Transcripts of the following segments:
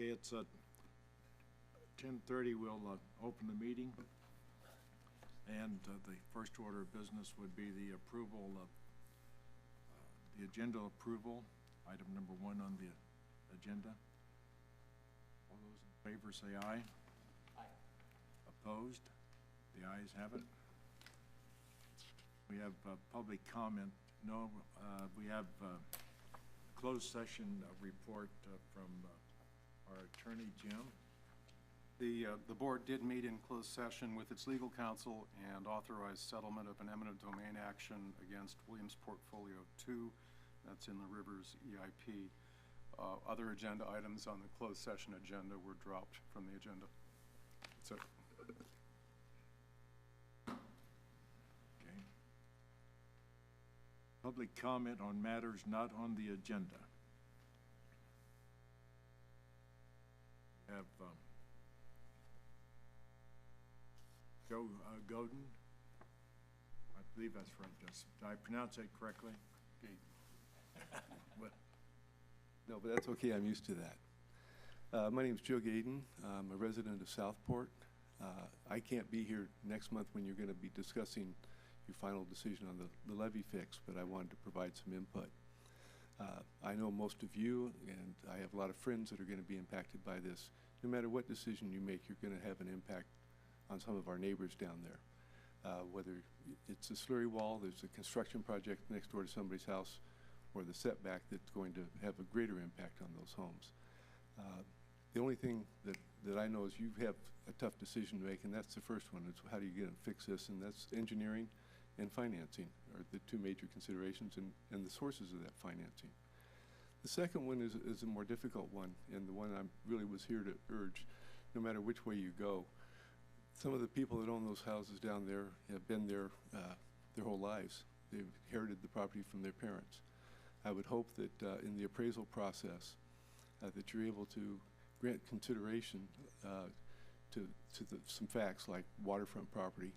Okay, it's 10:30. We'll open the meeting. And the first order of business would be the approval of the agenda approval, item number 1 on the agenda. All those in favor say aye. Aye. Opposed? The ayes have it. We have public comment. No, we have closed session report from our attorney, Jim. The board did meet in closed session with its legal counsel and authorized settlement of an eminent domain action against Williams Portfolio 2. That's in the Rivers EIP. Other agenda items on the closed session agenda were dropped from the agenda. That's it. Okay. Public comment on matters not on the agenda. We have Joe Godin. I believe that's right. Did I pronounce that correctly? What? No, but that's okay. I'm used to that. My name is Joe Gaden. I'm a resident of Southport. I can't be here next month when you're going to be discussing your final decision on the levy fix, but I wanted to provide some input. I know most of you, and I have a lot of friends that are going to be impacted by this. No matter what decision you make, you're going to have an impact on some of our neighbors down there. Whether it's a slurry wall, there's a construction project next door to somebody's house, or the setback that's going to have a greater impact on those homes. The only thing that I know is you have a tough decision to make, and that's the first one. It's how do you get and fix this, and that's engineering and financing are the two major considerations, and the sources of that financing. The second one is a more difficult one, and the one I really was here to urge, no matter which way you go. Some of the people that own those houses down there have been there their whole lives. They've inherited the property from their parents. I would hope that in the appraisal process that you're able to grant consideration to some facts like waterfront property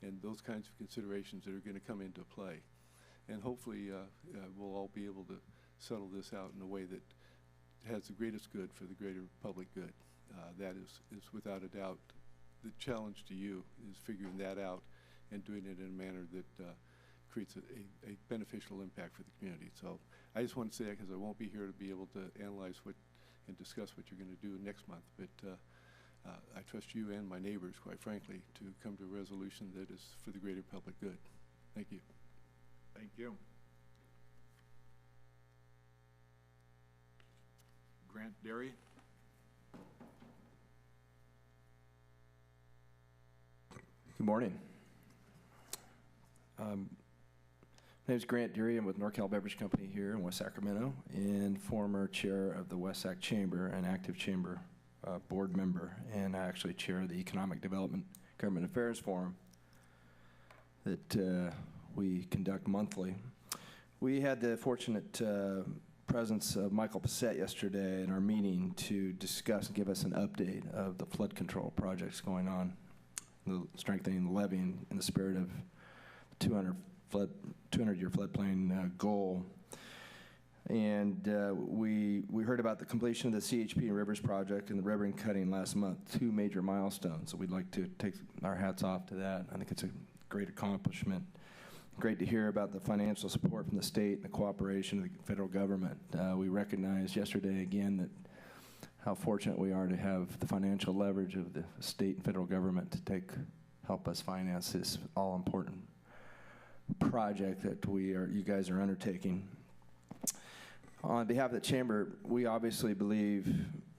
and those kinds of considerations that are going to come into play. And hopefully we'll all be able to settle this out in a way that has the greatest good for the greater public good. That is without a doubt the challenge to you, is figuring that out and doing it in a manner that creates a beneficial impact for the community. So I just want to say that because I won't be here to be able to analyze and discuss what you're going to do next month. But I trust you and my neighbors, quite frankly, to come to a resolution that is for the greater public good. Thank you. Thank you. Grant Derry. Good morning. My name is Grant Deary. I'm with NorCal Beverage Company here in West Sacramento and former chair of the WSAC Chamber and active chamber board member, and I actually chair the Economic Development Government Affairs Forum that we conduct monthly. We had the fortunate presence of Michael Passett yesterday in our meeting to discuss and give us an update of the flood control projects going on, strengthening the levee in the spirit of 200-year floodplain goal. And we heard about the completion of the CHP and Rivers project and the ribbon cutting last month, 2 major milestones. So we'd like to take our hats off to that. I think it's a great accomplishment. Great to hear about the financial support from the state and the cooperation of the federal government. We recognized yesterday again that how fortunate we are to have the financial leverage of the state and federal government to help us finance this all-important project that you guys are undertaking. On behalf of the Chamber, we obviously believe,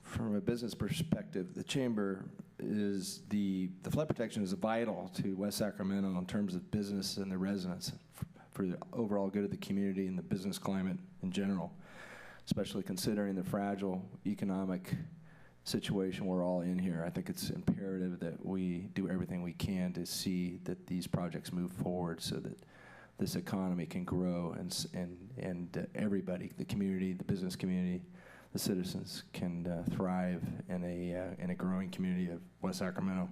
from a business perspective, the Chamber is the flood protection is vital to West Sacramento in terms of business and the residents for the overall good of the community and the business climate in general, especially considering the fragile economic situation we're all in here. I think it's imperative that we do everything we can to see that these projects move forward so that this economy can grow and everybody, the community, the business community, the citizens can thrive in a growing community of West Sacramento.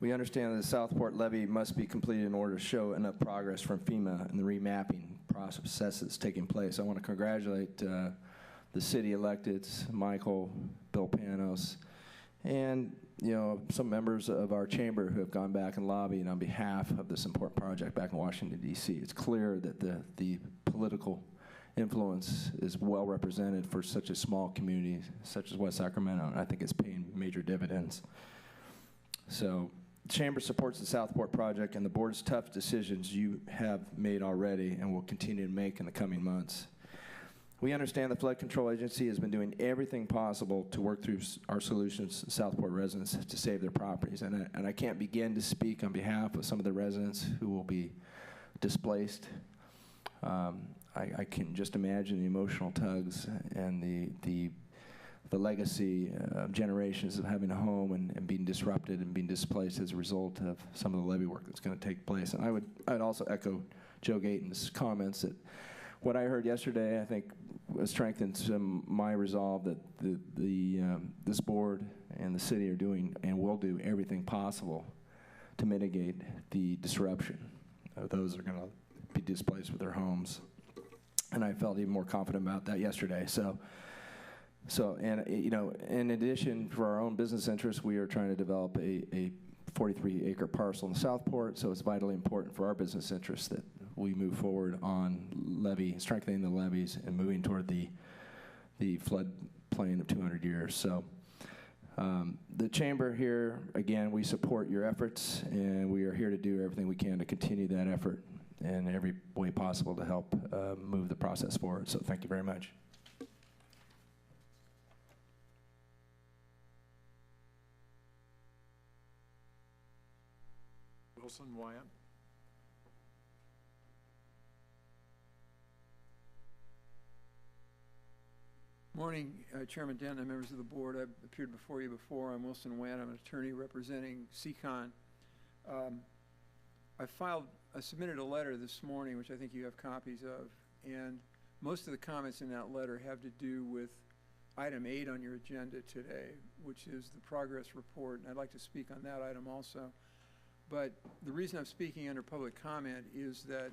We understand that the Southport levee must be completed in order to show enough progress from FEMA and the remapping process that's taking place. I want to congratulate the the city electeds, Michael, Bill Panos, and some members of our chamber who have gone back and lobbied on behalf of this important project back in Washington, D.C. It's clear that the political influence is well represented for such a small community such as West Sacramento, and I think it's paying major dividends. So the chamber supports the Southport project and the board's tough decisions you have made already and will continue to make in the coming months. We understand the Flood Control Agency has been doing everything possible to work through our solutions to Southport residents to save their properties, and I can't begin to speak on behalf of some of the residents who will be displaced. I can just imagine the emotional tugs and the legacy of generations of having a home and being disrupted and being displaced as a result of some of the levee work that's going to take place. And I'd also echo Joe Gayton's comments that what I heard yesterday, I think, strengthens my resolve that this board and the city are doing and will do everything possible to mitigate the disruption of those that are going to be displaced with their homes. And I felt even more confident about that yesterday. So, and in addition, for our own business interests, we are trying to develop a 43-acre parcel in Southport. So it's vitally important for our business interests that we move forward on strengthening the levees and moving toward the floodplain of 200 years. So the chamber here, again, we support your efforts, and we are here to do everything we can to continue that effort in every way possible to help move the process forward. So thank you very much. Wilson, Wyatt. Morning, Chairman Dent and members of the board. I've appeared before you before. I'm Wilson Wyatt. I'm an attorney representing CCON. I submitted a letter this morning, which I think you have copies of, and most of the comments in that letter have to do with item 8 on your agenda today, which is the progress report, and I'd like to speak on that item also. But the reason I'm speaking under public comment is that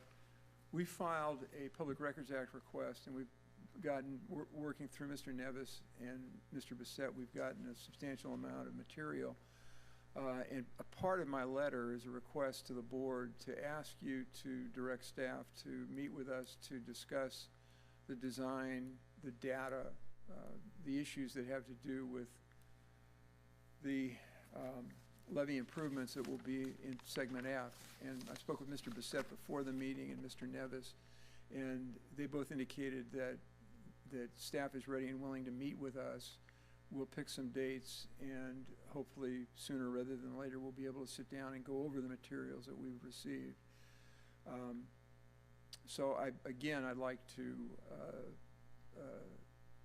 we filed a Public Records Act request, and we've gotten, working through Mr. Nevis and Mr. Bissett, we've gotten a substantial amount of material. And a part of my letter is a request to the board to ask you to direct staff to meet with us to discuss the design, the data, the issues that have to do with the levee improvements that will be in segment F. And I spoke with Mr. Bissett before the meeting and Mr. Nevis, and they both indicated that staff is ready and willing to meet with us. We'll pick some dates, and hopefully sooner rather than later we'll be able to sit down and go over the materials that we've received. So I'd like to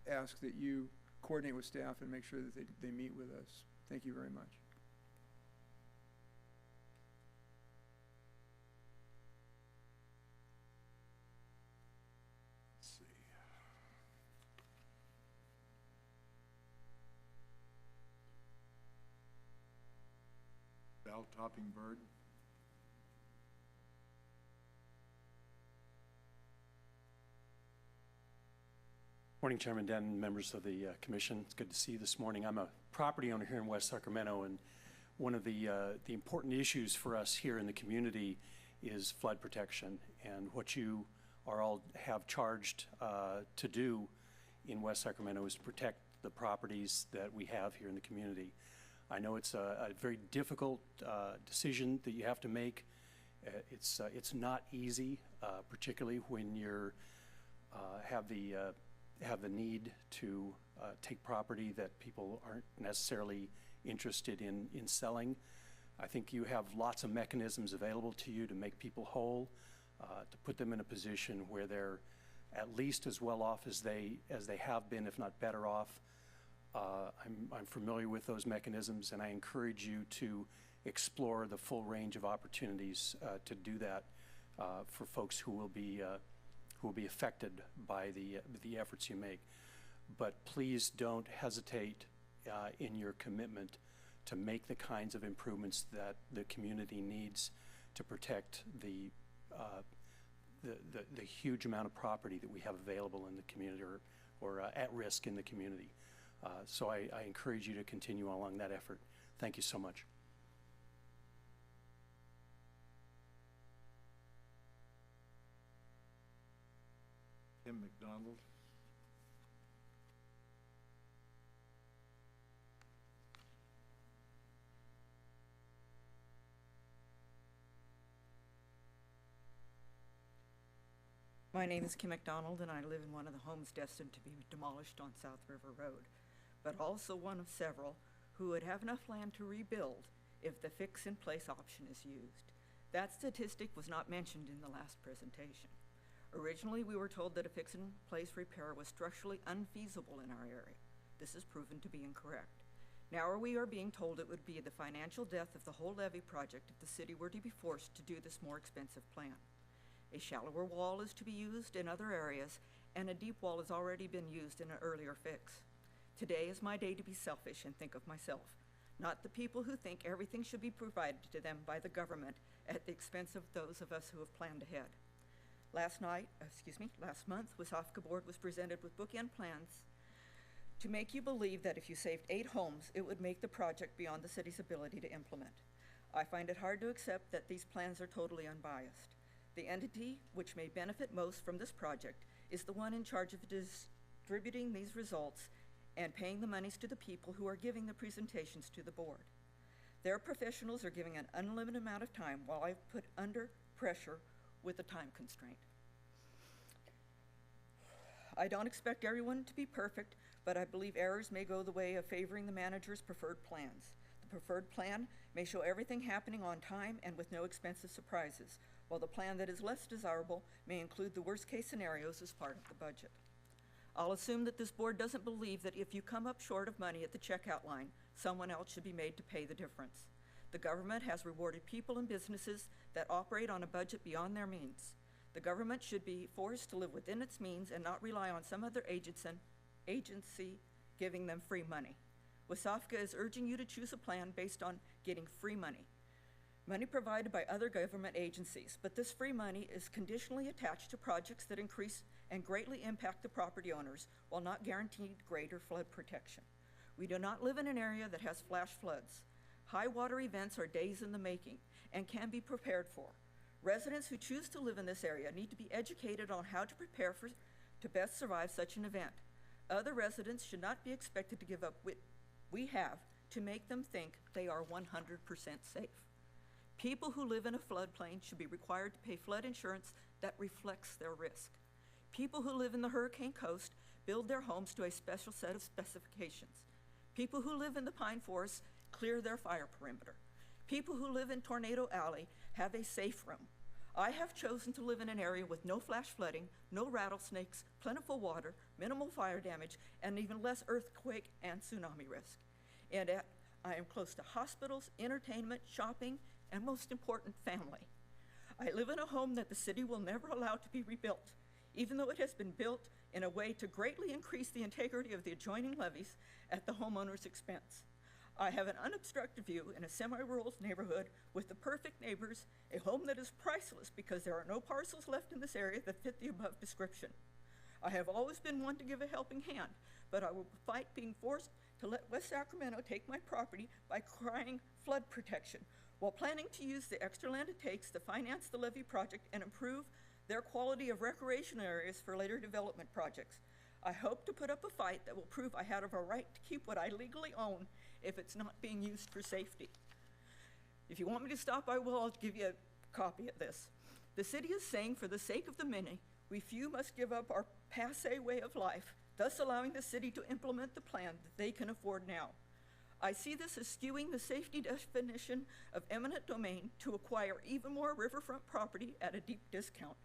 ask that you coordinate with staff and make sure that they meet with us. Thank you very much. Val Topping Bird. Morning, Chairman Dent, members of the commission. It's good to see you this morning. I'm a property owner here in West Sacramento, and one of the important issues for us here in the community is flood protection, and what you are all have charged to do in West Sacramento is to protect the properties that we have here in the community. I know it's a very difficult decision that you have to make. It's not easy, particularly when you're have the need to take property that people aren't necessarily interested in selling. I think you have lots of mechanisms available to you to make people whole, to put them in a position where they're at least as well off as they have been, if not better off. I'm familiar with those mechanisms, and I encourage you to explore the full range of opportunities to do that for folks who will be affected by the efforts you make. But please don't hesitate in your commitment to make the kinds of improvements that the community needs to protect the huge amount of property that we have available in the community, or or at risk in the community. So I encourage you to continue along that effort. Thank you so much. Tim McDonald. My name is Kim McDonald, and I live in one of the homes destined to be demolished on South River Road, but also one of several who would have enough land to rebuild if the fix-in-place option is used. That statistic was not mentioned in the last presentation. Originally, we were told that a fix-in-place repair was structurally unfeasible in our area. This has proven to be incorrect. Now we are being told it would be the financial death of the whole levee project if the city were to be forced to do this more expensive plan. A shallower wall is to be used in other areas, and a deep wall has already been used in an earlier fix. Today is my day to be selfish and think of myself, not the people who think everything should be provided to them by the government at the expense of those of us who have planned ahead. Last month, WSAFCA board was presented with bookend plans to make you believe that if you saved 8 homes, it would make the project beyond the city's ability to implement. I find it hard to accept that these plans are totally unbiased. The entity which may benefit most from this project is the one in charge of distributing these results and paying the monies to the people who are giving the presentations to the board. Their professionals are giving an unlimited amount of time while I've put under pressure with a time constraint. I don't expect everyone to be perfect, but I believe errors may go the way of favoring the manager's preferred plans. The preferred plan may show everything happening on time and with no expensive surprises, while the plan that is less desirable may include the worst-case scenarios as part of the budget. I'll assume that this board doesn't believe that if you come up short of money at the checkout line, someone else should be made to pay the difference. The government has rewarded people and businesses that operate on a budget beyond their means. The government should be forced to live within its means and not rely on some other agency giving them free money. WSAFCA is urging you to choose a plan based on getting free money provided by other government agencies, but this free money is conditionally attached to projects that increase and greatly impact the property owners while not guaranteed greater flood protection. We do not live in an area that has flash floods. High water events are days in the making and can be prepared for. Residents who choose to live in this area need to be educated on how to prepare to best survive such an event. Other residents should not be expected to give up what we have to make them think they are 100% safe. People who live in a floodplain should be required to pay flood insurance that reflects their risk. People who live in the hurricane coast build their homes to a special set of specifications. People who live in the pine forests clear their fire perimeter. People who live in Tornado Alley have a safe room. I have chosen to live in an area with no flash flooding, no rattlesnakes, plentiful water, minimal fire damage, and even less earthquake and tsunami risk. And I am close to hospitals, entertainment, shopping, and most important, family. I live in a home that the city will never allow to be rebuilt, even though it has been built in a way to greatly increase the integrity of the adjoining levees at the homeowner's expense. I have an unobstructed view in a semi-rural neighborhood with the perfect neighbors, a home that is priceless because there are no parcels left in this area that fit the above description. I have always been one to give a helping hand, but I will fight being forced to let West Sacramento take my property by crying flood protection, while planning to use the extra land it takes to finance the levee project and improve their quality of recreation areas for later development projects. I hope to put up a fight that will prove I have a right to keep what I legally own if it's not being used for safety. If you want me to stop, I will. I'll give you a copy of this. The city is saying, for the sake of the many, we few must give up our passé way of life, thus allowing the city to implement the plan that they can afford now. I see this as skewing the safety definition of eminent domain to acquire even more riverfront property at a deep discount.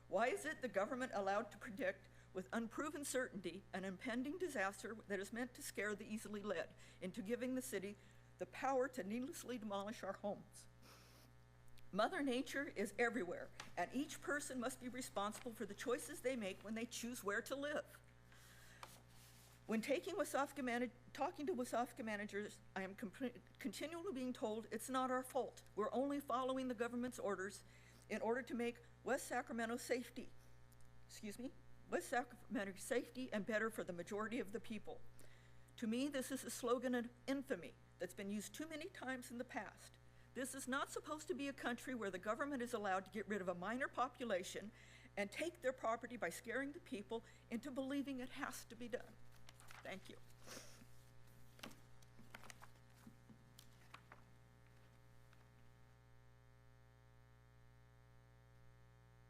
Why is it the government allowed to predict with unproven certainty an impending disaster that is meant to scare the easily led into giving the city the power to needlessly demolish our homes? Mother Nature is everywhere, and each person must be responsible for the choices they make when they choose where to live. When talking to WSAFCA managers, I am continually being told it's not our fault. We're only following the government's orders in order to make West Sacramento West Sacramento safety and better for the majority of the people. To me, this is a slogan of infamy that's been used too many times in the past. This is not supposed to be a country where the government is allowed to get rid of a minor population and take their property by scaring the people into believing it has to be done. Thank you.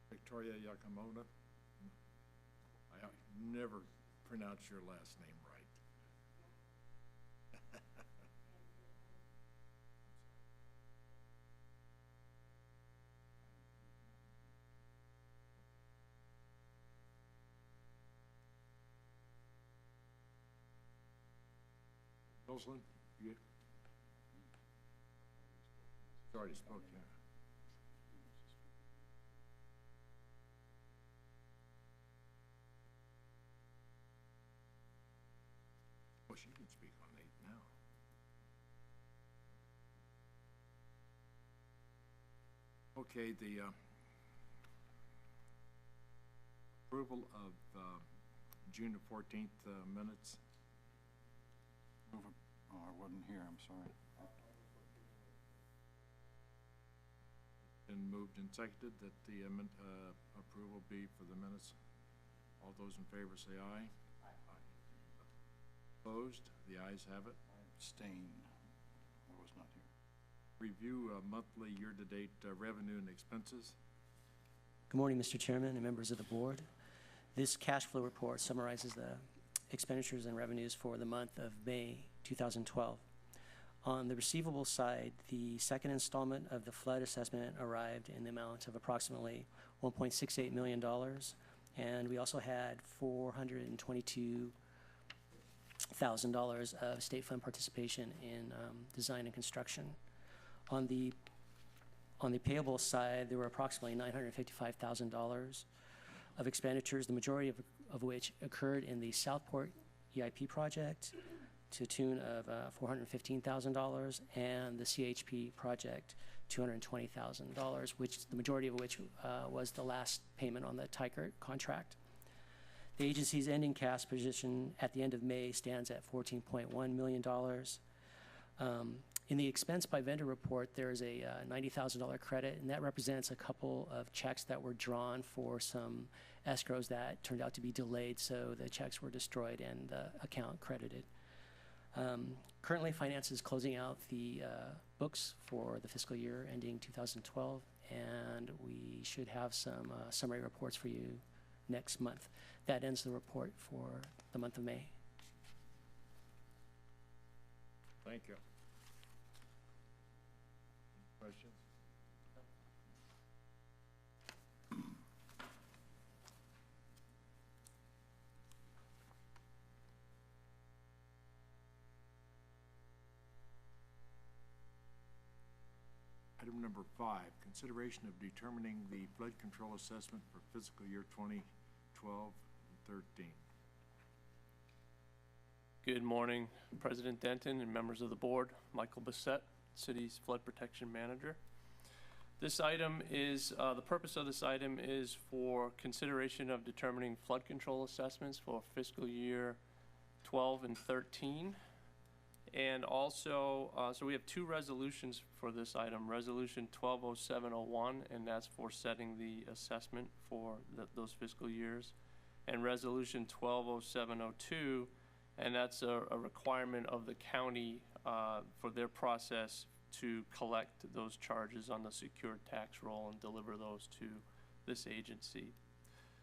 Victoria Yakamoto. I never pronounce your last name right. Roslyn, you already spoke, yeah. Well, she can speak on 8 now. Okay, the approval of June the 14th minutes. Move it. Oh, I wasn't here, I'm sorry. Been moved and seconded that the approval be for the minutes. All those in favor say aye. Aye. Opposed? The ayes have it. Abstain. I was not here. Review monthly year-to-date revenue and expenses. Good morning, Mr. Chairman and members of the board. This cash flow report summarizes the expenditures and revenues for the month of May 2012. On the receivable side, the second installment of the flood assessment arrived in the amount of approximately $1.68 million, and we also had $422,000 of state fund participation in design and construction. On the payable side, there were approximately $955,000 of expenditures, the majority of which occurred in the Southport EIP project to the tune of $415,000, and the CHP project, $220,000, which the majority of which was the last payment on the Tykert contract. The agency's ending cash position at the end of May stands at $14.1 million. In the expense by vendor report, there's a $90,000 credit, and that represents a couple of checks that were drawn for some escrows that turned out to be delayed, so the checks were destroyed and the account credited. Currently, finance is closing out the books for the fiscal year ending 2012, and we should have some summary reports for you next month. That ends the report for the month of May. Thank you. Questions? Item number 5, consideration of determining the flood control assessment for fiscal year 2012 and 13. Good morning, President Denton and members of the board. Michael Bissett, City's Flood Protection Manager. This item is, the purpose of this item is for consideration of determining flood control assessments for fiscal year 12 and 13. And also, so we have 2 resolutions for this item. Resolution 120701, and that's for setting the assessment for those fiscal years. And Resolution 120702, and that's a requirement of the county for their process to collect those charges on the secured tax roll and deliver those to this agency.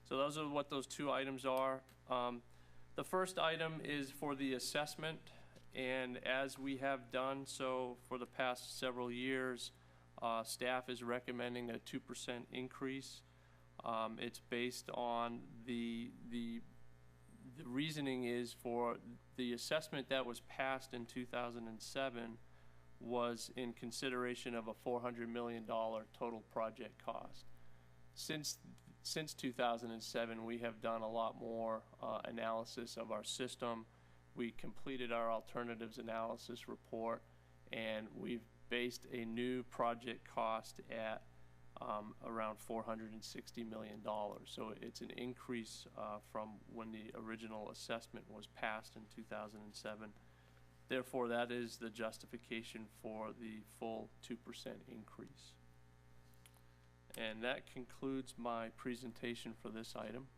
So those are what those 2 items are. The first item is for the assessment, and as we have done so for the past several years, staff is recommending a 2% increase. It's based on the reasoning is for the assessment that was passed in 2007 was in consideration of a $400 million total project cost. Since 2007, we have done a lot more analysis of our system. We completed our alternatives analysis report, and we've based a new project cost at around $460 million. So it's an increase from when the original assessment was passed in 2007. Therefore, that is the justification for the full 2% increase. And that concludes my presentation for this item.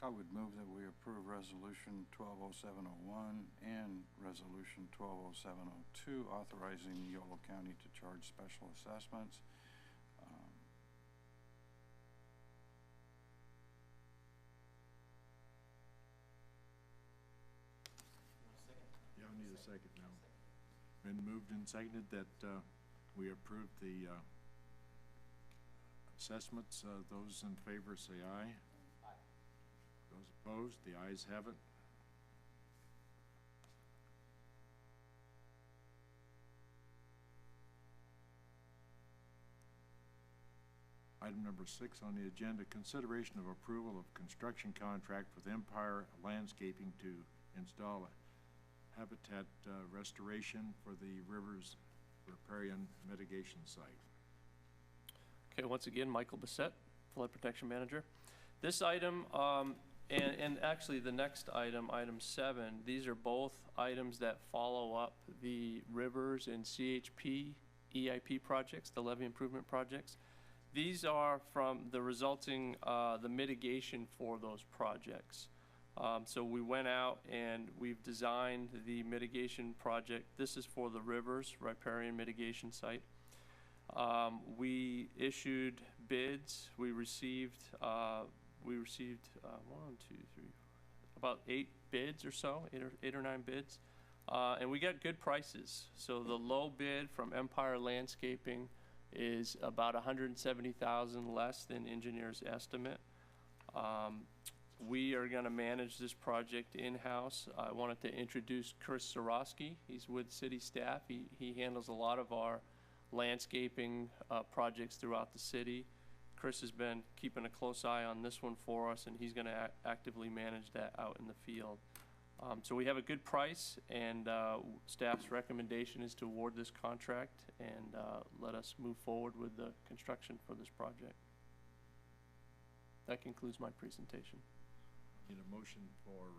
I would move that we approve Resolution 120701 and Resolution 120702, authorizing Yolo County to charge special assessments. Yeah, I need a second now. Been moved and seconded that we approve the assessments. Those in favor say aye. Aye. Those opposed, the ayes have it. Item number 6 on the agenda, consideration of approval of construction contract with Empire Landscaping to install a habitat restoration for the river's riparian mitigation site. Okay, once again, Michael Bissett, Flood Protection Manager. This item, and actually the next item, item 7, these are both items that follow up the rivers and CHP EIP projects, the levee improvement projects. These are from the resulting, the mitigation for those projects. So we went out and we've designed the mitigation project. This is for the rivers riparian mitigation site. We issued bids. We received 1, 2, 3, about 8 bids or so, 8 or 9 bids, and we got good prices. So the low bid from Empire Landscaping is about $170,000 less than engineer's estimate. We are going to manage this project in-house. I wanted to introduce Chris Sorosky. He's with city staff. He handles a lot of our landscaping projects throughout the city. Chris has been keeping a close eye on this one for us, and he's going to actively manage that out in the field. So we have a good price, and staff's recommendation is to award this contract and let us move forward with the construction for this project. That concludes my presentation. Need a motion for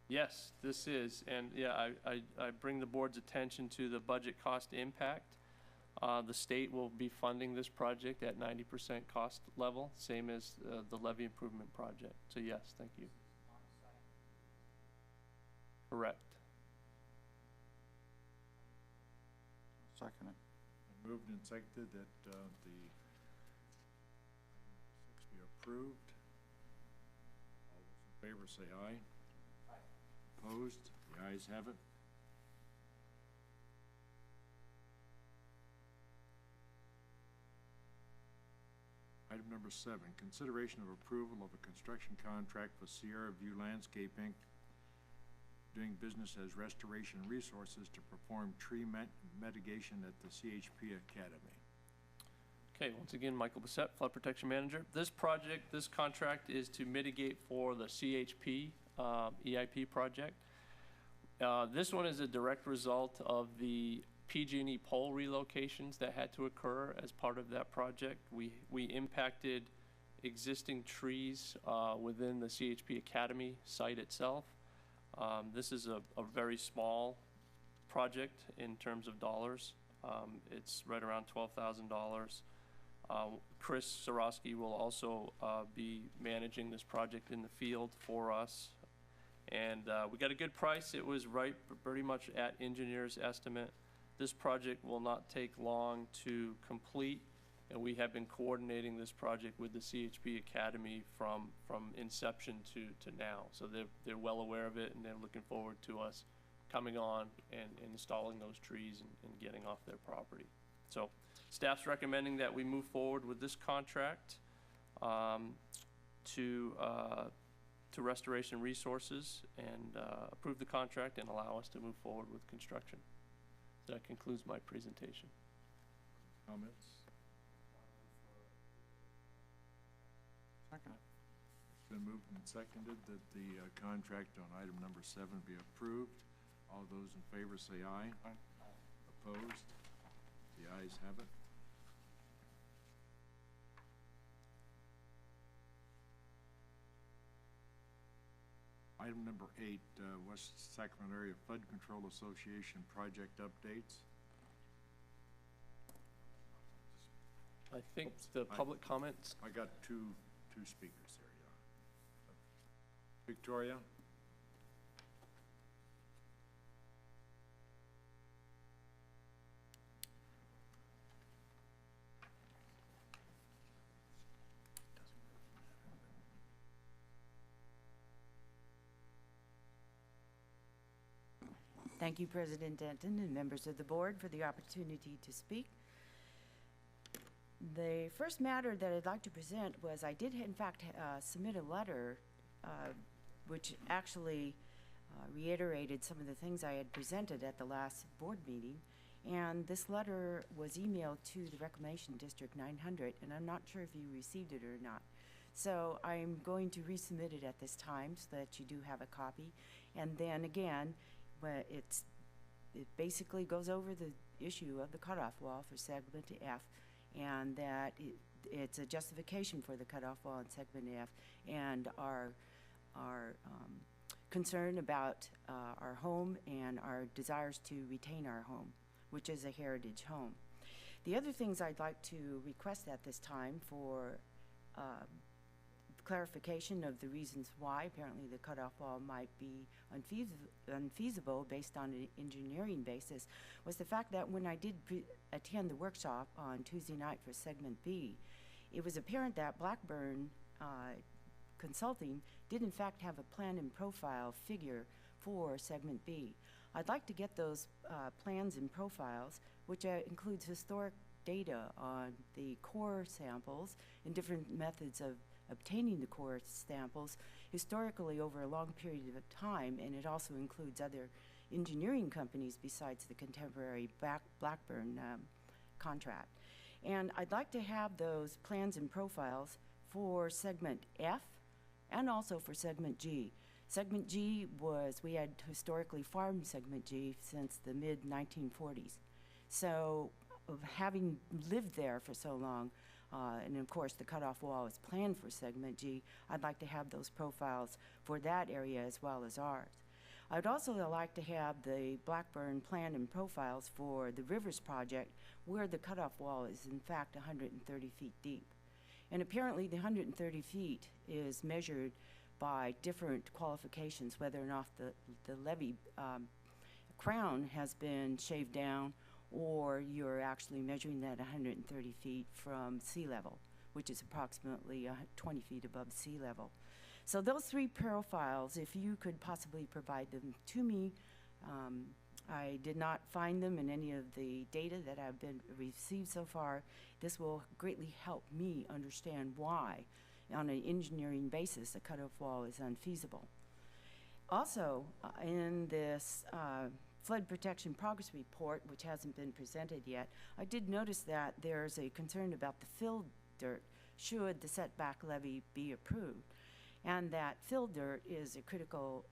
Yes, this is, and yeah, I bring the board's attention to the budget cost impact. The state will be funding this project at 90% cost level, same as the levee improvement project. So yes, thank you. Correct. Second it. moved and seconded that the item 6 be approved. All those in favor say aye. Aye. Opposed? The ayes have it. Item number 7, consideration of approval of a construction contract with Sierra View Landscape, Inc., doing business as Restoration Resources to perform tree mitigation at the CHP Academy. Okay, once again, Michael Bissett, Flood Protection Manager. This project, this contract is to mitigate for the CHP EIP project. This one is a direct result of the PG&E pole relocations that had to occur as part of that project. We impacted existing trees within the CHP Academy site itself. This is a very small project in terms of dollars. It's right around $12,000. Chris Sorosky will also be managing this project in the field for us. And we got a good price. It was right pretty much at engineer's estimate. This project will not take long to complete, and we have been coordinating this project with the CHP Academy from inception to now. So they're well aware of it, and they're looking forward to us coming on and installing those trees and getting off their property. So staff's recommending that we move forward with this contract to Restoration Resources and approve the contract and allow us to move forward with construction. That concludes my presentation. Comments? Second. It's been moved and seconded that the contract on item number 7 be approved. All those in favor say aye. Aye. Opposed? The ayes have it. Item number 8, West Sacramento Area Flood Control Association project updates. I think the public comments, I got two speakers there, yeah. Victoria? Thank you, President Denton and members of the board, for the opportunity to speak. The first matter that I'd like to present was I did, in fact, submit a letter which actually reiterated some of the things I had presented at the last board meeting. And this letter was emailed to the Reclamation District 900, and I'm not sure if you received it or not. So I'm going to resubmit it at this time so that you do have a copy. And then again, it basically goes over the issue of the cutoff wall for segment F, and that it's a justification for the cutoff wall in segment F, and our concern about our home and our desires to retain our home, which is a heritage home. The other things I'd like to request at this time for clarification of the reasons why apparently the cutoff wall might be unfeasible based on an engineering basis was the fact that when I did attend the workshop on Tuesday night for segment B, it was apparent that Blackburn Consulting did in fact have a plan and profile figure for segment B. I'd like to get those plans and profiles, which includes historic data on the core samples and different methods of obtaining the core samples historically over a long period of time, and it also includes other engineering companies besides the contemporary Blackburn contract. And I'd like to have those plans and profiles for segment F and also for segment G. Segment G we had historically farmed segment G since the mid-1940s. So having lived there for so long, and of course the cutoff wall is planned for segment G, I'd like to have those profiles for that area as well as ours. I'd also like to have the Blackburn plan and profiles for the Rivers project, where the cutoff wall is in fact 130 feet deep. And apparently the 130 feet is measured by different qualifications, whether or not the levee crown has been shaved down, or you're actually measuring that 130 feet from sea level, which is approximately 20 feet above sea level. So those three profiles, if you could possibly provide them to me, I did not find them in any of the data that I've been received so far. This will greatly help me understand why, on an engineering basis, a cutoff wall is unfeasible. Also, in this flood protection progress report, which hasn't been presented yet, I did notice that there's a concern about the fill dirt should the setback levy be approved. And that fill dirt is a critical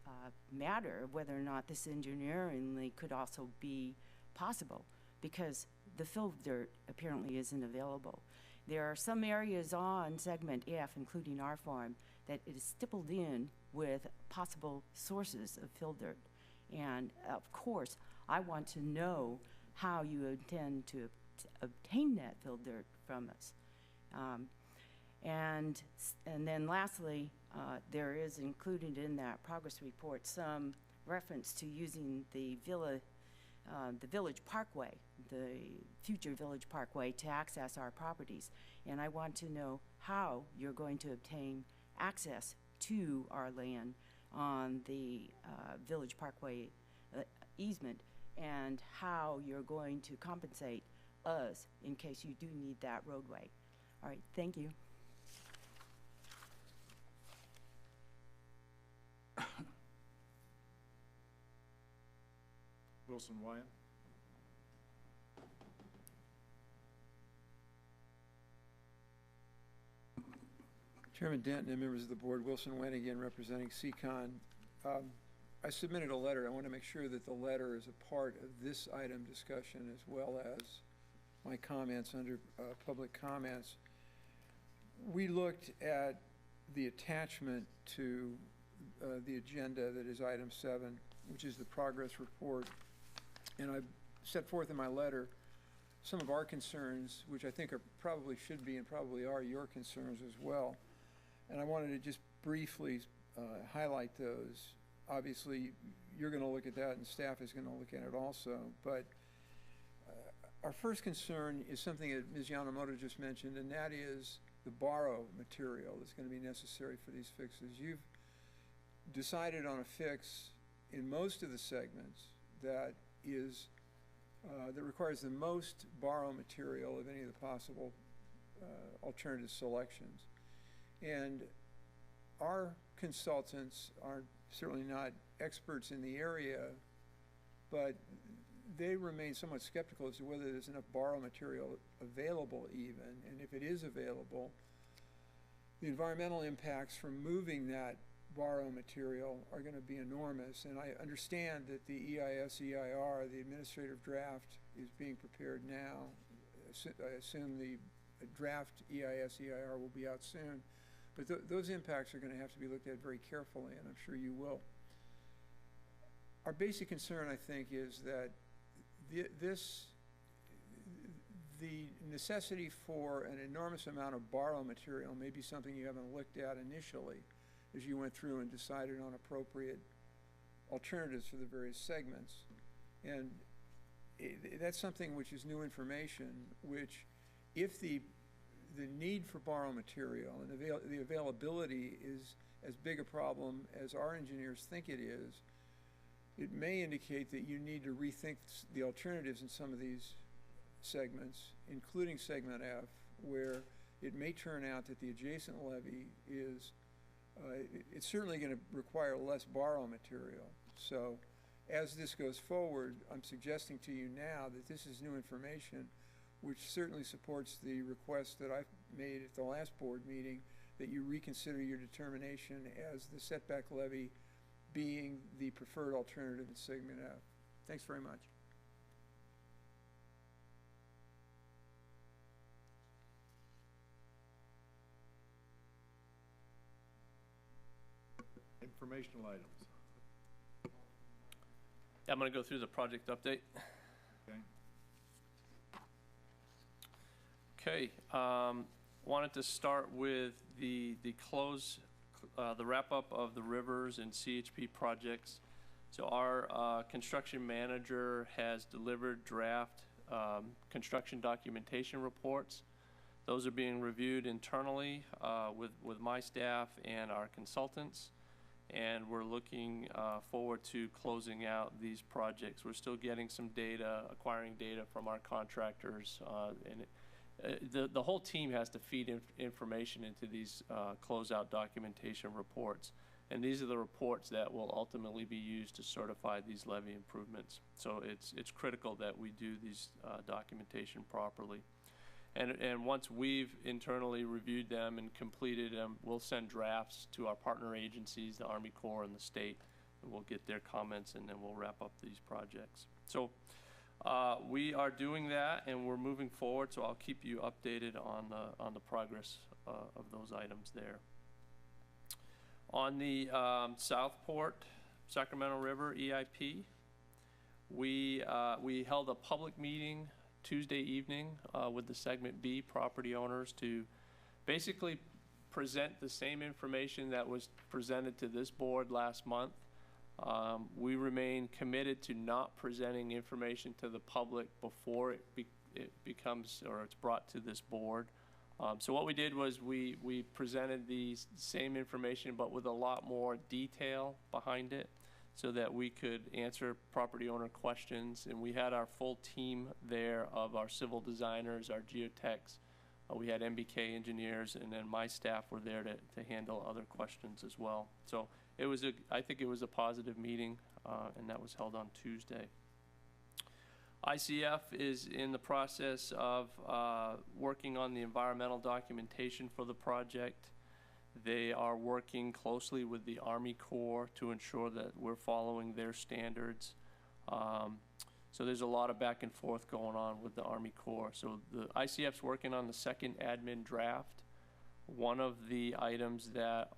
matter, whether or not this engineeringly could also be possible, because the fill dirt apparently isn't available. There are some areas on segment F, including our farm, that it is stippled in with possible sources of fill dirt. And of course, I want to know how you intend to obtain that fill dirt from us. And then lastly, there is included in that progress report some reference to using the village parkway, the future village parkway, to access our properties. And I want to know how you're going to obtain access to our land on the village parkway easement, and how you're going to compensate us in case you do need that roadway. All right, thank you. Wilson Wyatt? Chairman Denton and members of the board, Wilson Wenigan representing CCON. I submitted a letter. I want to make sure that the letter is a part of this item discussion as well as my comments under public comments. We looked at the attachment to the agenda that is item 7, which is the progress report. And I set forth in my letter some of our concerns, which I think are probably should be and probably are your concerns as well. And I wanted to just briefly highlight those. Obviously, you're going to look at that and staff is going to look at it also. But our first concern is something that Ms. Yamamoto just mentioned, and that is the borrow material that's going to be necessary for these fixes. You've decided on a fix in most of the segments that is that requires the most borrow material of any of the possible alternative selections. And our consultants are certainly not experts in the area, but they remain somewhat skeptical as to whether there's enough borrow material available even, and if it is available, the environmental impacts from moving that borrow material are going to be enormous. And I understand that the EIS-EIR, the administrative draft, is being prepared now. I assume the draft EIS-EIR will be out soon. But those impacts are going to have to be looked at very carefully, and I'm sure you will. Our basic concern, I think, is that the necessity for an enormous amount of borrow material may be something you haven't looked at initially as you went through and decided on appropriate alternatives for the various segments. And that's something which is new information, which if the need for borrow material and the availability is as big a problem as our engineers think it is, it may indicate that you need to rethink the alternatives in some of these segments, including segment F, where it may turn out that the adjacent levee is it's certainly going to require less borrow material. So as this goes forward, I'm suggesting to you now that this is new information, which certainly supports the request that I made at the last board meeting, that you reconsider your determination as the setback levee being the preferred alternative in segment F. Thanks very much. Informational items. Yeah, I'm going to go through the project update. Okay. Okay. Wanted to start with the wrap up of the rivers and CHP projects. So our construction manager has delivered draft construction documentation reports. Those are being reviewed internally with my staff and our consultants. And we're looking forward to closing out these projects. We're still getting some data, acquiring data from our contractors, and the whole team has to feed information into these closeout documentation reports. And these are the reports that will ultimately be used to certify these levee improvements. So it's critical that we do these documentation properly. And once we've internally reviewed them and completed them, we'll send drafts to our partner agencies, the Army Corps and the state, and we'll get their comments, and then we'll wrap up these projects. So we are doing that, and we're moving forward, so I'll keep you updated on the progress of those items there. On the Southport Sacramento River EIP, we held a public meeting Tuesday evening with the segment B property owners to basically present the same information that was presented to this board last month. We remain committed to not presenting information to the public before it becomes or it's brought to this board. So what we did was we presented the same information but with a lot more detail behind it, so that we could answer property owner questions. And we had our full team there of our civil designers, our geotechs. We had MBK engineers, and then my staff were there to handle other questions as well. So it was I think it was a positive meeting, and that was held on Tuesday. ICF is in the process of working on the environmental documentation for the project. They are working closely with the Army Corps to ensure that we're following their standards. So there's a lot of back and forth going on with the Army Corps. So the ICF's working on the second admin draft. One of the items that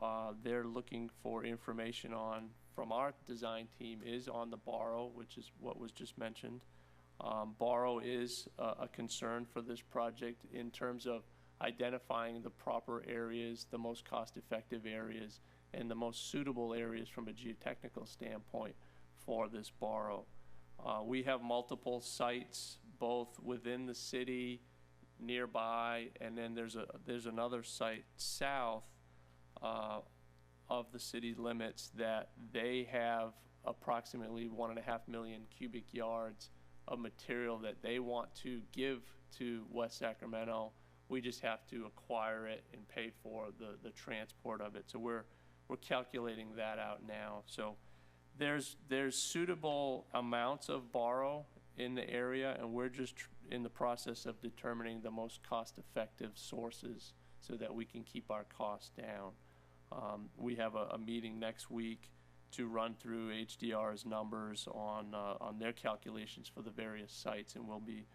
they're looking for information on from our design team is on the borrow, which is what was just mentioned. Borrow is a concern for this project in terms of identifying the proper areas, the most cost-effective areas, and the most suitable areas from a geotechnical standpoint for this borrow. We have multiple sites, both within the city, nearby, and then there's another site south of the city limits that they have approximately 1.5 million cubic yards of material that they want to give to West Sacramento. We just have to acquire it and pay for the transport of it. So we're calculating that out now. So there's suitable amounts of borrow in the area, and we're just in the process of determining the most cost-effective sources so that we can keep our costs down. We have a meeting next week to run through HDR's numbers on their calculations for the various sites, and we'll be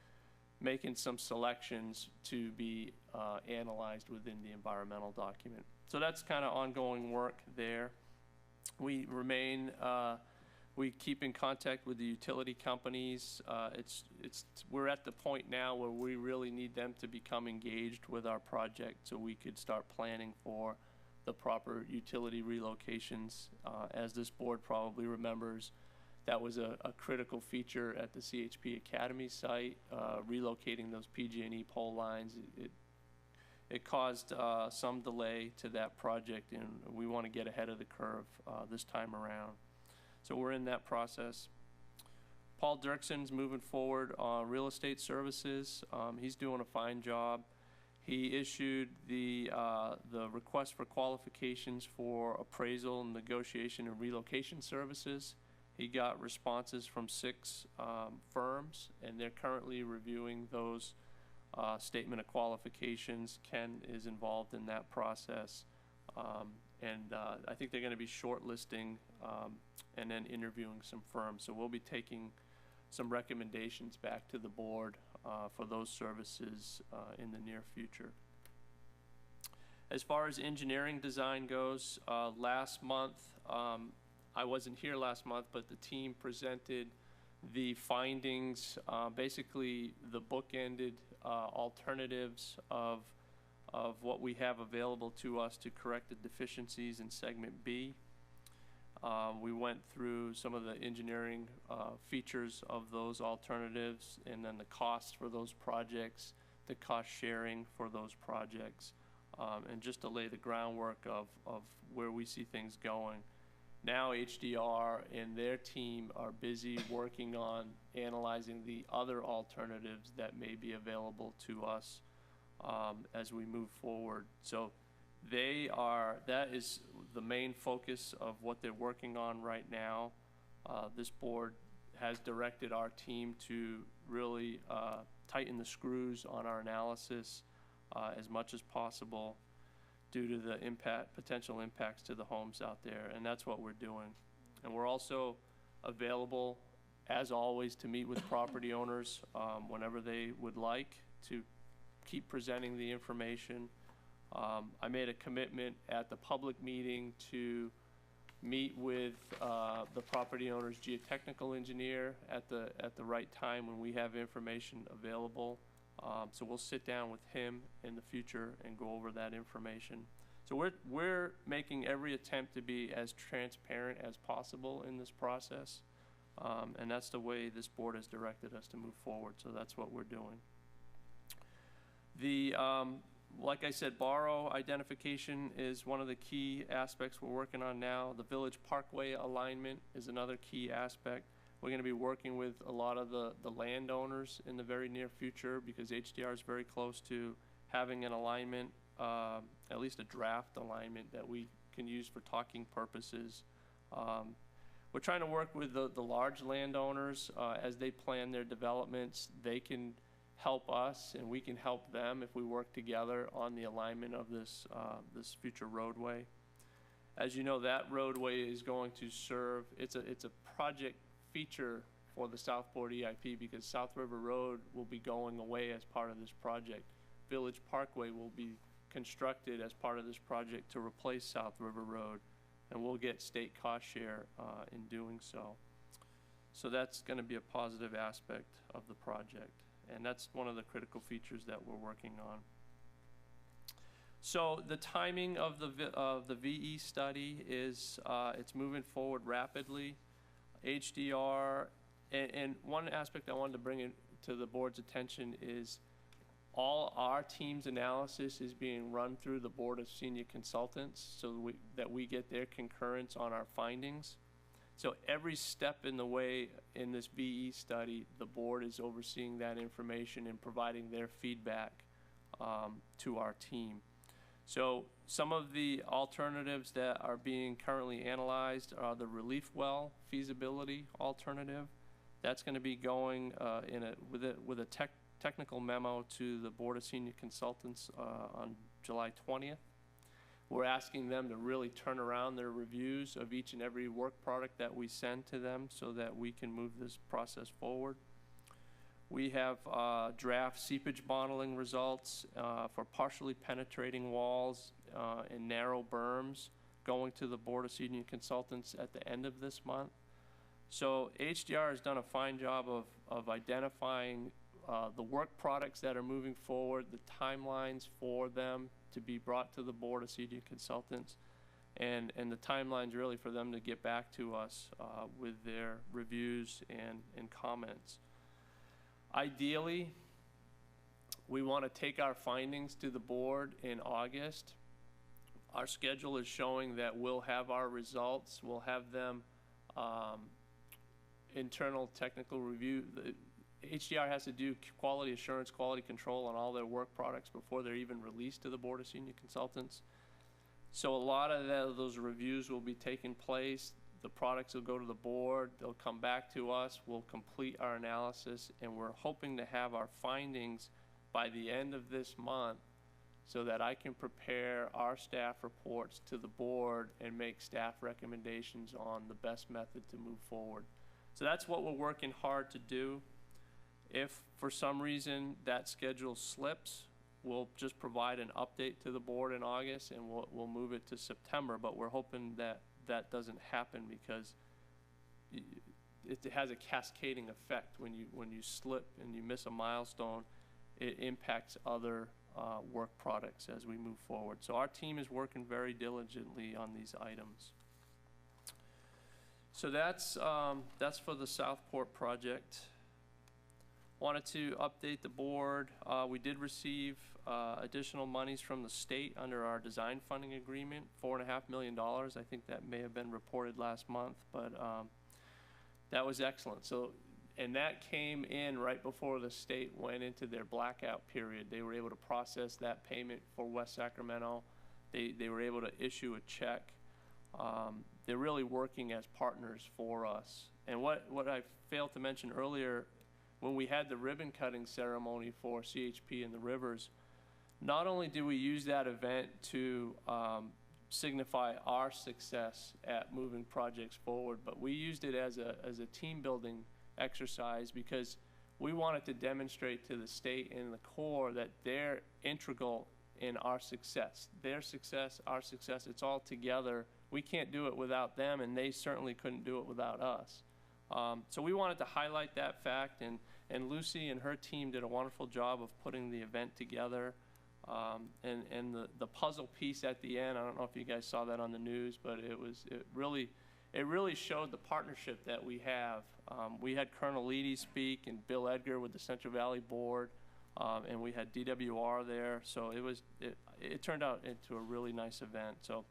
making some selections to be analyzed within the environmental document. So that's kind of ongoing work there. We remain, we keep in contact with the utility companies. We're at the point now where we really need them to become engaged with our project so we could start planning for the proper utility relocations. As this board probably remembers, that was a critical feature at the CHP Academy site, relocating those PG&E pole lines. It caused some delay to that project, and we want to get ahead of the curve this time around. So we're in that process. Paul Dirkson's moving forward on real estate services. He's doing a fine job. He issued the request for qualifications for appraisal, negotiation, and relocation services. He got responses from 6 firms, and they're currently reviewing those statement of qualifications. Ken is involved in that process. And I think they're going to be shortlisting and then interviewing some firms. So we'll be taking some recommendations back to the board for those services in the near future. As far as engineering design goes, last month, I wasn't here last month, but the team presented the findings, basically the bookended alternatives of what we have available to us to correct the deficiencies in segment B. We went through some of the engineering features of those alternatives, and then the costs for those projects, the cost sharing for those projects, and just to lay the groundwork of where we see things going. Now HDR and their team are busy working on analyzing the other alternatives that may be available to us as we move forward. So that is the main focus of what they're working on right now. This board has directed our team to really tighten the screws on our analysis as much as possible due to the potential impacts to the homes out there, and that's what we're doing. And we're also available, as always, to meet with property owners whenever they would like to keep presenting the information. I made a commitment at the public meeting to meet with the property owner's geotechnical engineer at the right time when we have information available. So we'll sit down with him in the future and go over that information. So we're making every attempt to be as transparent as possible in this process, and that's the way this board has directed us to move forward. So that's what we're doing. Like I said, borrow identification is one of the key aspects we're working on now. The Village Parkway alignment is another key aspect. We're going to be working with a lot of the landowners in the very near future because HDR is very close to having an alignment, at least a draft alignment that we can use for talking purposes. We're trying to work with the large landowners as they plan their developments. They can help us and we can help them if we work together on the alignment of this, this future roadway. As you know, that roadway is going to serve, it's a project feature for the Southport EIP because South River Road will be going away as part of this project. Village Parkway will be constructed as part of this project to replace South River Road, and we'll get state cost share in doing so. So that's going to be a positive aspect of the project, and that's one of the critical features that we're working on. So the timing of the VE study is it's moving forward rapidly. HDR, and one aspect I wanted to bring in to the board's attention is all our team's analysis is being run through the Board of Senior Consultants so that we get their concurrence on our findings. So every step in the way in this VE study, the board is overseeing that information and providing their feedback to our team. So some of the alternatives that are being currently analyzed are the relief well feasibility alternative. That's going to be going with a technical memo to the Board of Senior Consultants on July 20th. We're asking them to really turn around their reviews of each and every work product that we send to them so that we can move this process forward. We have draft seepage modeling results for partially penetrating walls and narrow berms going to the Board of Senior Consultants at the end of this month. So HDR has done a fine job of identifying the work products that are moving forward, the timelines for them to be brought to the Board of Senior Consultants, and the timelines really for them to get back to us with their reviews and comments. Ideally, we want to take our findings to the board in August. Our schedule is showing that we'll have our results, we'll have them internal technical review. The HDR has to do quality assurance, quality control on all their work products before they're even released to the Board of Senior Consultants. So a lot of those reviews will be taking place. The products will go to the board, they'll come back to us, we'll complete our analysis, and we're hoping to have our findings by the end of this month so that I can prepare our staff reports to the board and make staff recommendations on the best method to move forward. So that's what we're working hard to do. If for some reason that schedule slips, we'll just provide an update to the board in August and we'll move it to September, but we're hoping that that doesn't happen because it has a cascading effect. When you slip and you miss a milestone, it impacts other work products as we move forward. So our team is working very diligently on these items. So that's for the Southport project. Wanted to update the board. We did receive additional monies from the state under our design funding agreement, $4.5 million. I think that may have been reported last month, but that was excellent. So, and that came in right before the state went into their blackout period. They were able to process that payment for West Sacramento. They were able to issue a check. They're really working as partners for us. And what I failed to mention earlier, when we had the ribbon cutting ceremony for CHP in the Rivers, not only did we use that event to signify our success at moving projects forward, but we used it as a team building exercise because we wanted to demonstrate to the state and the Corps that they're integral in our success. Their success, our success, it's all together. We can't do it without them, and they certainly couldn't do it without us. So we wanted to highlight that fact, and Lucy and her team did a wonderful job of putting the event together. And the puzzle piece at the end, I don't know if you guys saw that on the news, but it really showed the partnership that we have. We had Colonel Leedy speak and Bill Edgar with the Central Valley Board, and we had DWR there. So it turned out into a really nice event. So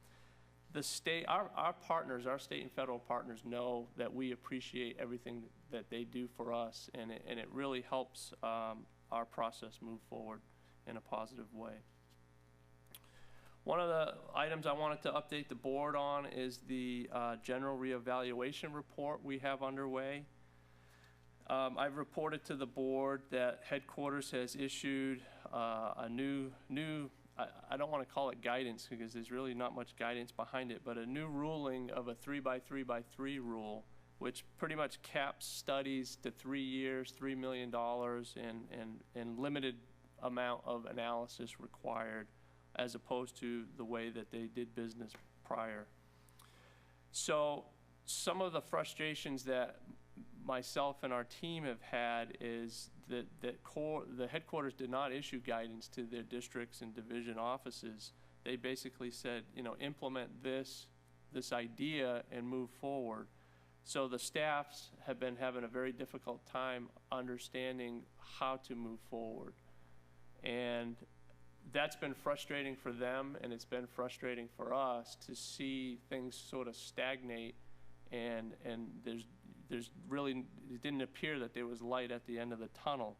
the state, our partners, our state and federal partners know that we appreciate everything that they do for us, and it really helps our process move forward in a positive way. One of the items I wanted to update the board on is the general reevaluation report we have underway. I've reported to the board that headquarters has issued a new I don't want to call it guidance because there's really not much guidance behind it, but a new ruling of a 3x3x3 rule, which pretty much caps studies to 3 years, $3 million, and limited amount of analysis required, as opposed to the way that they did business prior. So some of the frustrations that myself and our team have had is that the headquarters did not issue guidance to their districts and division offices. They basically said, you know, implement this idea and move forward. So the staffs have been having a very difficult time understanding how to move forward. And that's been frustrating for them, and it's been frustrating for us to see things sort of stagnate, and there's really, it didn't appear that there was light at the end of the tunnel.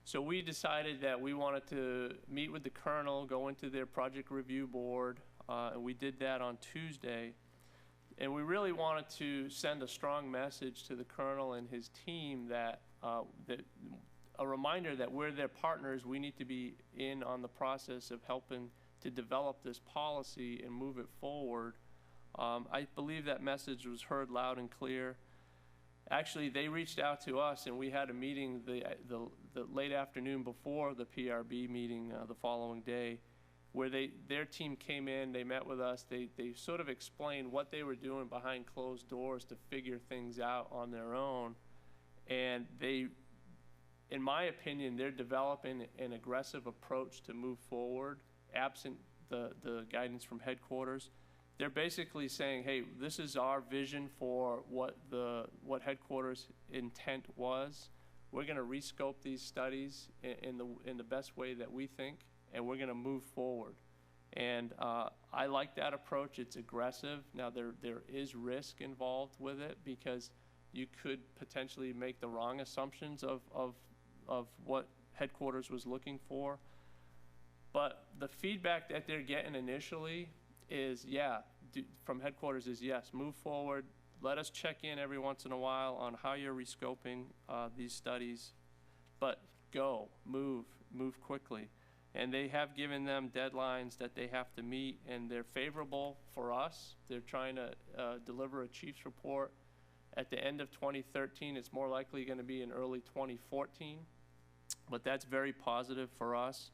So we decided that we wanted to meet with the colonel, go into their project review board, and we did that on Tuesday. And we really wanted to send a strong message to the colonel and his team that, a reminder that we're their partners. We need to be in on the process of helping to develop this policy and move it forward. I believe that message was heard loud and clear. Actually, they reached out to us, and we had a meeting the late afternoon before the PRB meeting the following day, where their team came in, they met with us, they sort of explained what they were doing behind closed doors to figure things out on their own. And they, in my opinion, they're developing an aggressive approach to move forward, absent the guidance from headquarters. They're basically saying, hey, this is our vision for what headquarters' intent was. We're going to rescope these studies in the best way that we think, and we're going to move forward. And I like that approach. It's aggressive. Now, there is risk involved with it because you could potentially make the wrong assumptions of what headquarters was looking for. But the feedback that they're getting initially is, from headquarters is, yes, move forward. Let us check in every once in a while on how you're rescoping these studies, but move quickly. And they have given them deadlines that they have to meet, and they're favorable for us. They're trying to deliver a chief's report at the end of 2013. It's more likely going to be in early 2014, but that's very positive for us.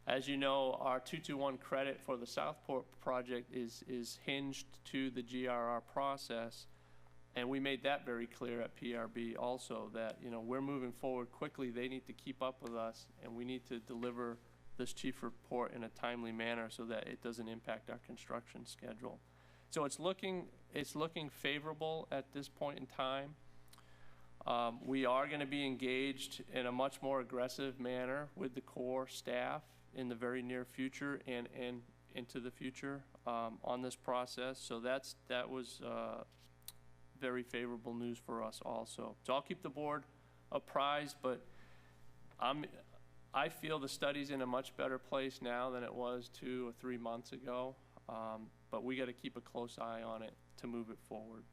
As you know, our 221 credit for the Southport project is hinged to the GRR process, and we made that very clear at PRB also, that, you know, we're moving forward quickly. They need to keep up with us, and we need to deliver this chief report in a timely manner so that it doesn't impact our construction schedule. So it's looking favorable at this point in time. We are going to be engaged in a much more aggressive manner with the Corps staff in the very near future and into the future on this process. So that was very favorable news for us also. So I'll keep the board apprised, but I feel the study's in a much better place now than it was 2 or 3 months ago, but we got to keep a close eye on it to move it forward.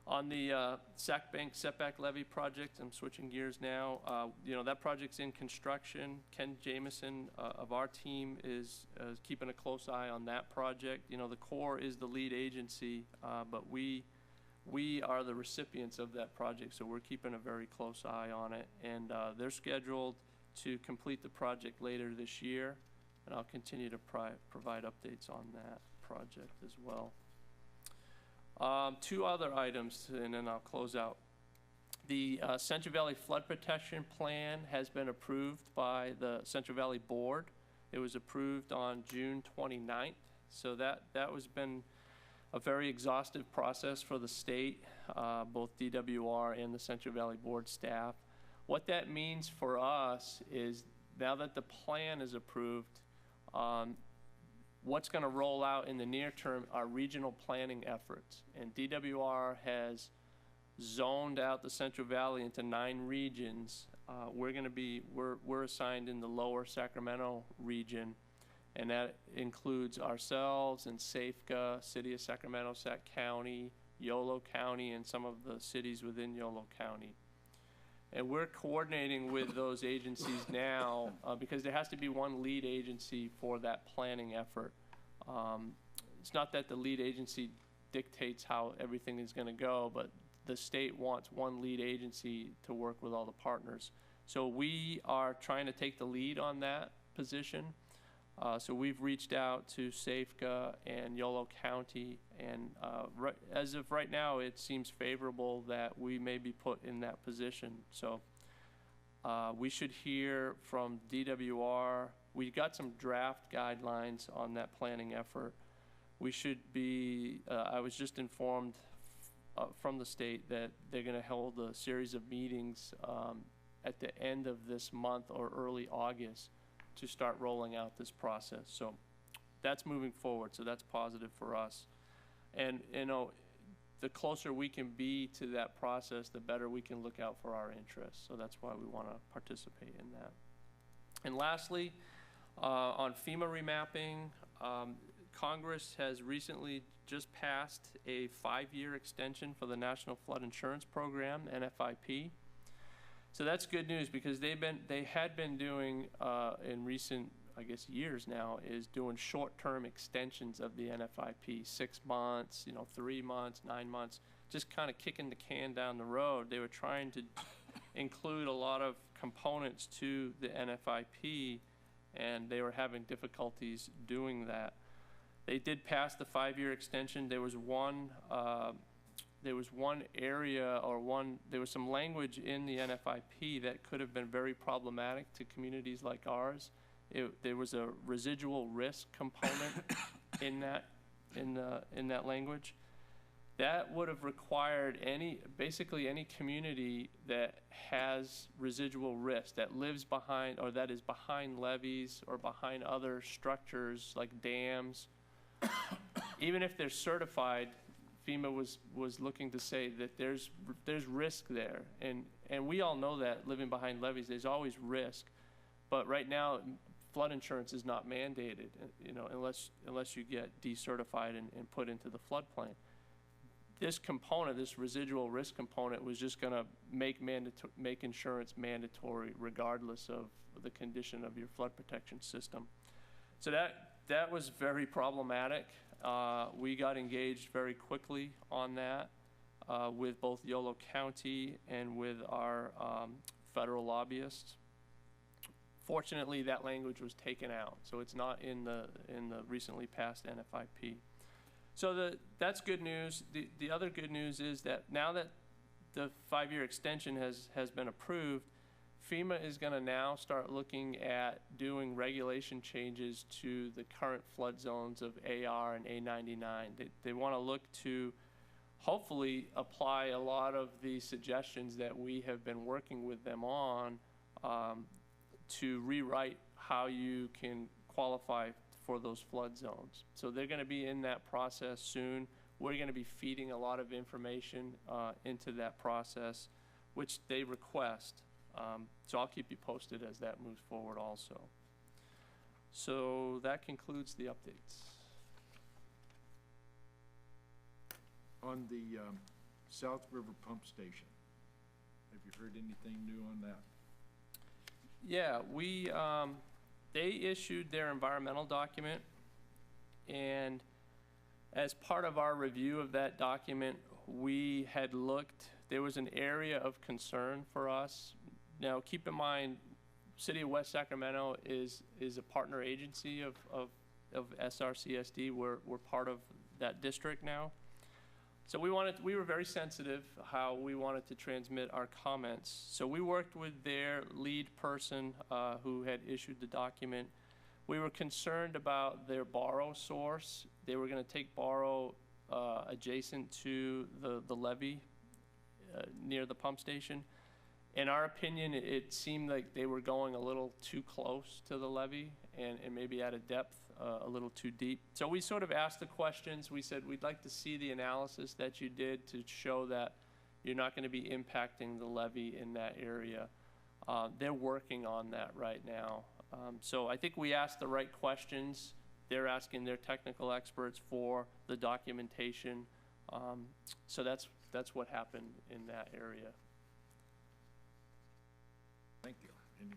On the Sac Bank setback levy project, I'm switching gears now. You know, that project's in construction. Ken Jameson of our team is keeping a close eye on that project. You know, the Corps is the lead agency, but we are the recipients of that project, so we're keeping a very close eye on it. And they're scheduled to complete the project later this year, and I'll continue to provide updates on that project as well. 2 other items, and then I'll close out. The Central Valley Flood Protection Plan has been approved by the Central Valley Board. It was approved on June 29th, so that was been a very exhaustive process for the state, both DWR and the Central Valley Board staff. What that means for us is, now that the plan is approved, what's going to roll out in the near term are regional planning efforts. And DWR has zoned out the Central Valley into 9 regions. We're assigned in the lower Sacramento region, and that includes ourselves and SAFCA, City of Sacramento, Sac County, Yolo County, and some of the cities within Yolo County. And we're coordinating with those agencies now because there has to be one lead agency for that planning effort. It's not that the lead agency dictates how everything is going to go, but the state wants one lead agency to work with all the partners. So we are trying to take the lead on that position. So we've reached out to WSAFCA and Yolo County, and as of right now, it seems favorable that we may be put in that position. So we should hear from DWR. We got some draft guidelines on that planning effort. We should be, I was just informed from the state that they're going to hold a series of meetings at the end of this month or early August to start rolling out this process. So that's moving forward, so that's positive for us. And you know, the closer we can be to that process, the better we can look out for our interests. So that's why we want to participate in that. And lastly, on FEMA remapping, Congress has recently just passed a 5-year extension for the National Flood Insurance Program, NFIP. So that's good news because they had been doing in recent, I guess, years now, is doing short-term extensions of the NFIP, 6 months, 3 months, 9 months, just kind of kicking the can down the road. They were trying to include a lot of components to the NFIP, and they were having difficulties doing that. They did pass the 5-year extension. There was one area there was some language in the NFIP that could have been very problematic to communities like ours. There was a residual risk component in that language. That would have required basically any community that has residual risk, that lives behind, or that is behind levees or behind other structures like dams, even if they're certified, FEMA was looking to say that there's risk there, and we all know that living behind levees, there's always risk, but right now flood insurance is not mandated, unless you get decertified and put into the floodplain. This component, this residual risk component, was just going to make insurance mandatory regardless of the condition of your flood protection system. So that was very problematic. We got engaged very quickly on that with both Yolo County and with our federal lobbyists. Fortunately, that language was taken out, so it's not in the recently passed NFIP. So that's good news. The other good news is that now that the 5-year extension has been approved, FEMA is going to now start looking at doing regulation changes to the current flood zones of AR and A99. They want to look to hopefully apply a lot of the suggestions that we have been working with them on to rewrite how you can qualify for those flood zones. So they're going to be in that process soon. We're going to be feeding a lot of information into that process, which they request. So I'll keep you posted as that moves forward also. So that concludes the updates. On the South River Pump Station, have you heard anything new on that? Yeah, they issued their environmental document, and as part of our review of that document, we had looked, there was an area of concern for us. Now, keep in mind, City of West Sacramento is a partner agency of SRCSD. We're part of that district now. So we were very sensitive how we wanted to transmit our comments. So we worked with their lead person who had issued the document. We were concerned about their borrow source. They were going to take borrow adjacent to the levee near the pump station. In our opinion, it seemed like they were going a little too close to the levee and maybe at a depth a little too deep. So we sort of asked the questions. We said, we'd like to see the analysis that you did to show that you're not going to be impacting the levee in that area. They're working on that right now. So I think we asked the right questions. They're asking their technical experts for the documentation So that's what happened in that area. Thank you. Any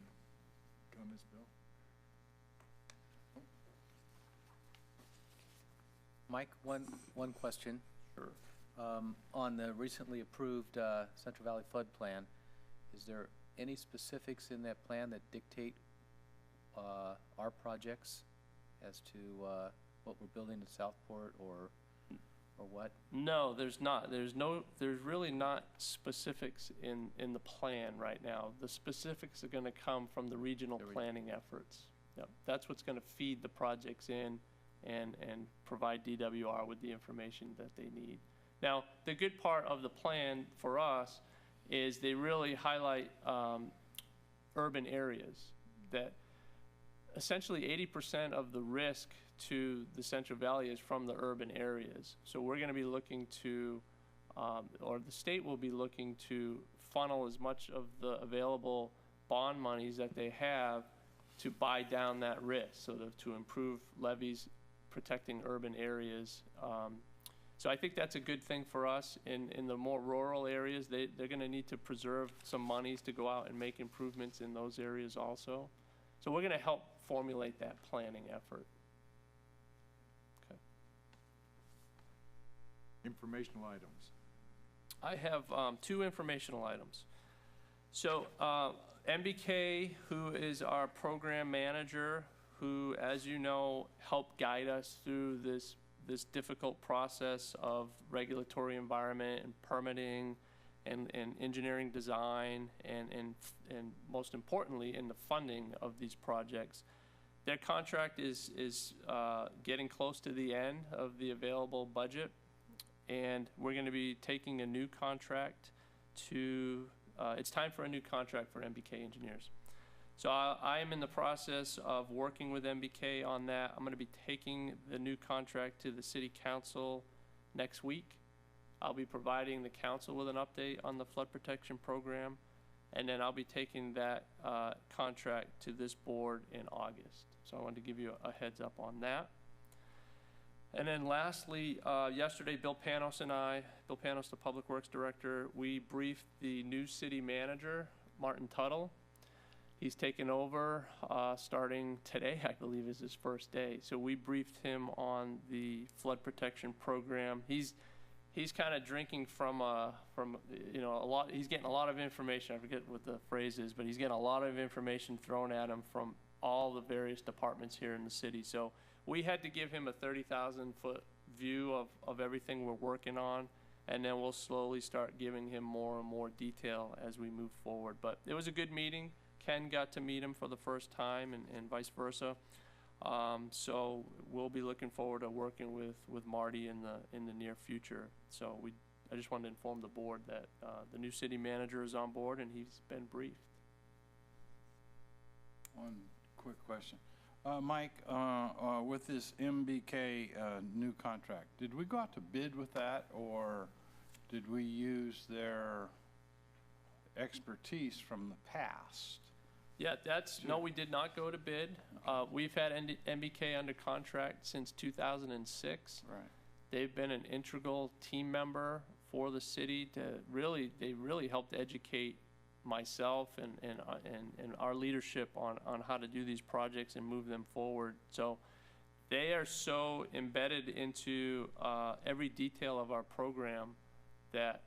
comments, Bill? Mike, one question. Sure. On the recently approved Central Valley Flood Plan, is there any specifics in that plan that dictate our projects as to what we're building in Southport or what? No, there's not. There's really not specifics in the plan right now. The specifics are going to come from the regional planning efforts. Yep. That's what's going to feed the projects in and provide DWR with the information that they need. Now, the good part of the plan for us is they really highlight urban areas, that essentially 80% of the risk to the Central Valley is from the urban areas. So we're going to be looking to, or the state will be looking to funnel as much of the available bond monies that they have to buy down that risk, so to improve levees, protecting urban areas. So I think that's a good thing for us. In the more rural areas, they're going to need to preserve some monies to go out and make improvements in those areas also. So we're going to help formulate that planning effort. Okay. Informational items. I have two informational items. So MBK, who is our program manager, who, as you know, helped guide us through this difficult process of regulatory environment and permitting and engineering design and most importantly in the funding of these projects. Their contract is getting close to the end of the available budget, and we're going to be taking a new contract to, it's time for a new contract for MBK engineers. So I am in the process of working with MBK on that. I'm going to be taking the new contract to the City Council next week. I'll be providing the council with an update on the flood protection program, and then I'll be taking that contract to this board in August. So I wanted to give you a heads up on that. And then lastly, yesterday Bill Panos, the Public Works Director, we briefed the new city manager, Martin Tuttle. He's taken over starting today, I believe is his first day. So we briefed him on the flood protection program. He's kind of drinking from you know, a lot. He's getting a lot of information. I forget what the phrase is, but he's getting a lot of information thrown at him from all the various departments here in the city. So we had to give him a 30,000-foot view of everything we're working on, and then we'll slowly start giving him more and more detail as we move forward. But it was a good meeting. Ken got to meet him for the first time, and vice versa. So we'll be looking forward to working with Marty in the near future. So I just wanted to inform the board that the new city manager is on board and he's been briefed. One quick question. Mike, with this MBK new contract, did we go out to bid with that, or did we use their expertise from the past? Yeah, no, we did not go to bid. We've had MBK under contract since 2006. Right. They've been an integral team member for the city they really helped educate myself and our leadership on how to do these projects and move them forward. So they are so embedded into every detail of our program that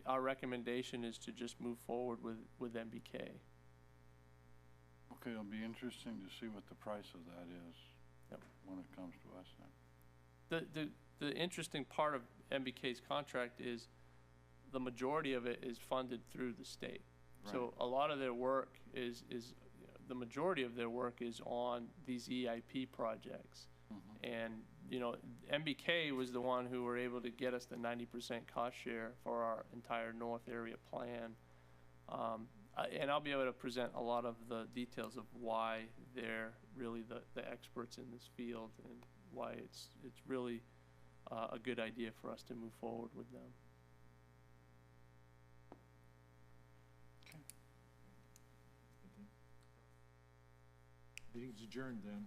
our recommendation is to just move forward with MBK. Okay, it'll be interesting to see what the price of that is. Yep. When it comes to us then. The interesting part of MBK's contract is the majority of it is funded through the state. Right. So a lot of their work is the majority of their work is on these EIP projects. Mm-hmm. And you know, MBK was the one who were able to get us the 90% cost share for our entire north area plan. And I'll be able to present a lot of the details of why they're really the experts in this field and why it's really a good idea for us to move forward with them. Okay. Meeting's adjourned then.